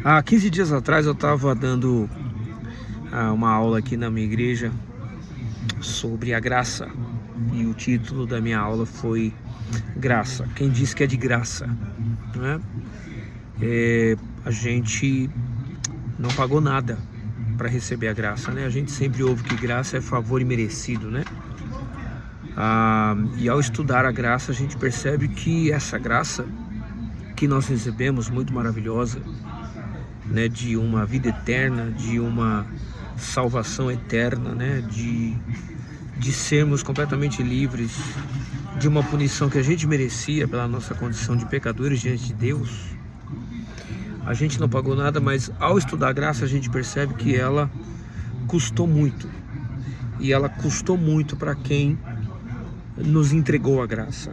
Há 15 dias atrás eu estava dando uma aula aqui na minha igreja sobre a graça. E o título da minha aula foi Graça. Quem diz que é de graça, né? A gente não pagou nada para receber a graça, né? A gente sempre ouve que graça é favor imerecido, né? E ao estudar a graça, a gente percebe que essa graça que nós recebemos, muito maravilhosa, né, de uma vida eterna, de uma salvação eterna, né, de sermos completamente livres de uma punição que a gente merecia pela nossa condição de pecadores diante de Deus. A gente não pagou nada, mas ao estudar a graça a gente percebe que ela custou muito. E ela custou muito para quem nos entregou a graça.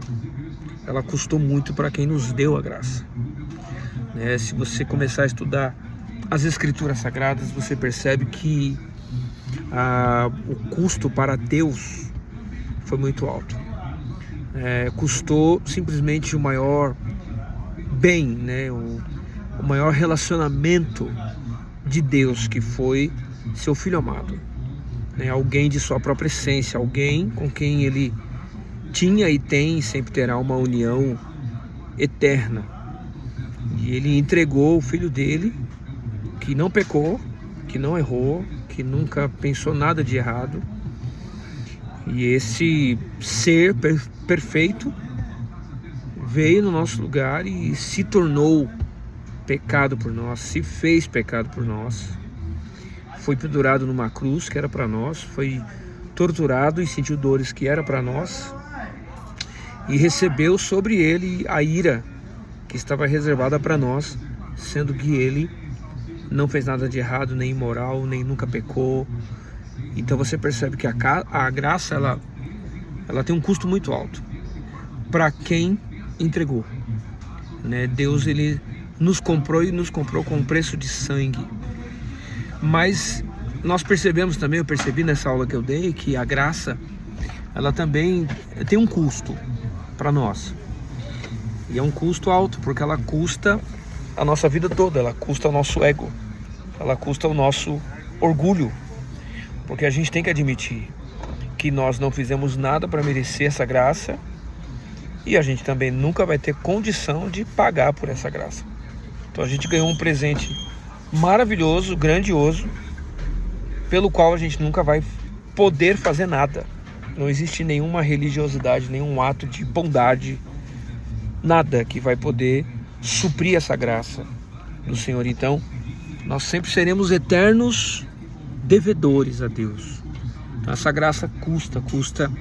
Ela custou muito para quem nos deu a graça. Se você começar a estudar as Escrituras Sagradas, você percebe que o custo para Deus foi muito alto. Custou simplesmente o maior bem, né? O maior relacionamento de Deus, que foi seu Filho amado, né? Alguém de sua própria essência, alguém com quem Ele tinha e tem e sempre terá uma união eterna. E Ele entregou o Filho dele, que não pecou, que não errou, que nunca pensou nada de errado. E esse ser perfeito veio no nosso lugar e se tornou pecado por nós, se fez pecado por nós. Foi pendurado numa cruz que era para nós, foi torturado e sentiu dores que era para nós. E recebeu sobre ele a ira que estava reservada para nós, sendo que ele não fez nada de errado, nem imoral, nem nunca pecou. Então você percebe que a graça ela tem um custo muito alto para quem entregou, né? Deus, Ele nos comprou e nos comprou com um preço de sangue. Mas nós percebemos também, eu percebi nessa aula que eu dei, que a graça ela também tem um custo para nós. E é um custo alto, porque ela custa a nossa vida toda, ela custa o nosso ego, ela custa o nosso orgulho, porque a gente tem que admitir que nós não fizemos nada para merecer essa graça e a gente também nunca vai ter condição de pagar por essa graça. Então a gente ganhou um presente maravilhoso, grandioso, pelo qual a gente nunca vai poder fazer nada. Não existe nenhuma religiosidade, nenhum ato de bondade, nada que vai poder suprir essa graça do Senhor. Então, nós sempre seremos eternos devedores a Deus. Então, essa graça custa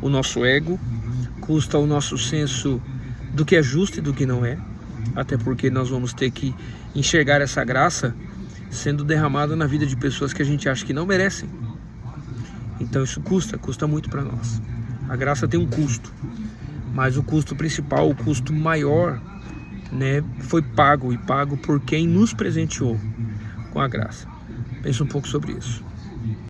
o nosso ego, custa o nosso senso do que é justo e do que não é, até porque nós vamos ter que enxergar essa graça sendo derramada na vida de pessoas que a gente acha que não merecem. Então isso custa muito para nós. A graça tem um custo, mas o custo principal, o custo maior, né, foi pago por quem nos presenteou com a graça. Pense um pouco sobre isso.